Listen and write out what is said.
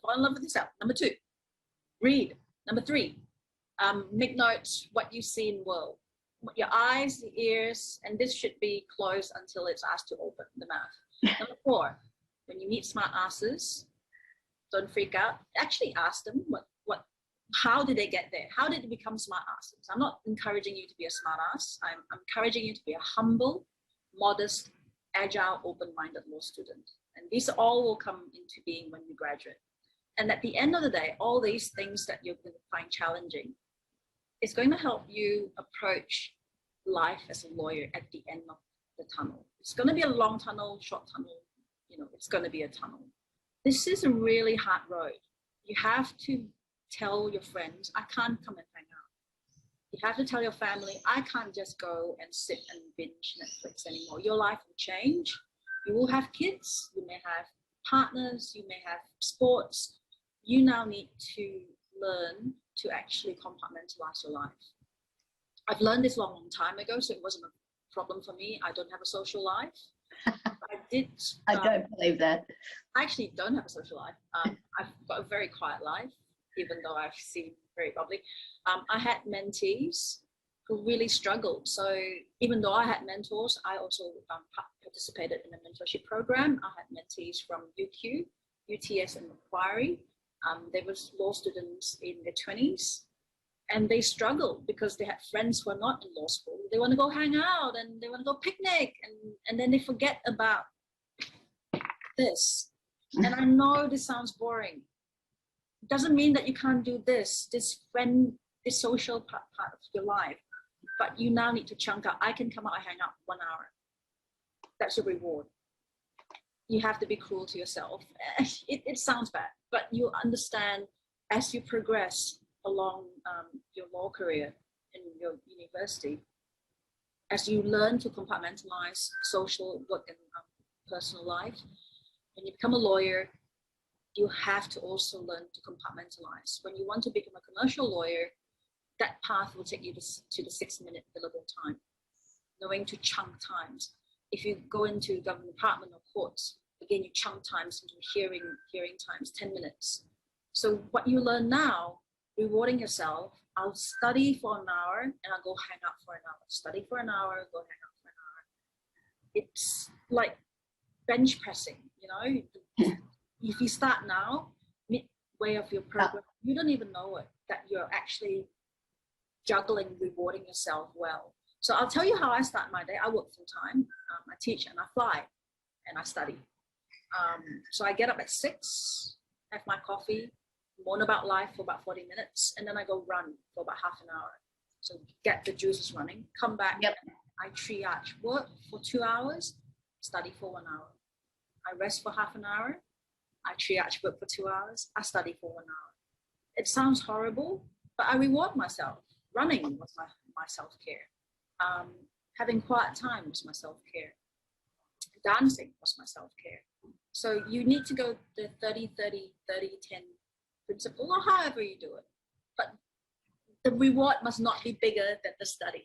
fall in love with yourself. Number 2, read. Number 3, make notes what you see in the world. Your eyes, the ears, and this should be closed until it's asked to open the mouth. Number 4, when you meet smartarses, don't freak out. Actually ask them how did they get there? How did they become smartarses? I'm not encouraging you to be a smartass. I'm encouraging you to be a humble, modest, agile, open-minded law student. And these all will come into being when you graduate. And at the end of the day, all these things that you're going to find challenging is going to help you approach life as a lawyer at the end of the tunnel. It's going to be a long tunnel, short tunnel, it's going to be a tunnel. This is a really hard road. You have to tell your friends, I can't come and hang out. You have to tell your family, I can't just go and sit and binge Netflix anymore. Your life will change. You will have kids. You may have partners. You may have sports. You now need to learn to actually compartmentalize your life. I've learned this long time ago, so it wasn't a problem for me. I don't have a social life. I don't believe that. I actually don't have a social life. I've got a very quiet life, even though I seem very bubbly. I had mentees who really struggled. So even though I had mentors, I also participated in a mentorship program. I had mentees from UQ, UTS, and Macquarie. They were law students in their 20s, and they struggled because they had friends who are not in law school. They want to go hang out and they want to go picnic, and then they forget about this. And I know this sounds boring. It doesn't mean that you can't do this social part of your life, but you now need to chunk out. I can come out and hang out 1 hour. That's your reward. You have to be cruel to yourself. It sounds bad, but you understand as you progress along your law career in your university, as you learn to compartmentalize social, work, and personal life, when you become a lawyer, you have to also learn to compartmentalize. When you want to become a commercial lawyer, that path will take you to the 6-minute billable time, knowing to chunk times. If you go into government department or courts, again, you chunk times into hearing times, 10 minutes. So what you learn now, rewarding yourself, I'll study for an hour and I'll go hang out for an hour. Study for an hour, go hang out for an hour. It's like bench pressing, If you start now, midway of your program, you don't even know it, that you're actually juggling, rewarding yourself well. So I'll tell you how I start my day. I work full time. I teach and I fly and I study. So I get up at 6, have my coffee, moan about life for about 40 minutes, and then I go run for about half an hour. So get the juices running, come back. Yep. I triage work for 2 hours, study for 1 hour. I rest for half an hour. I triage work for 2 hours. I study for 1 hour. It sounds horrible, but I reward myself. Running was my self-care. Having quiet time was my self-care. Dancing was my self-care. So you need to go the 30-30-30-10 principle, or however you do it. But the reward must not be bigger than the study.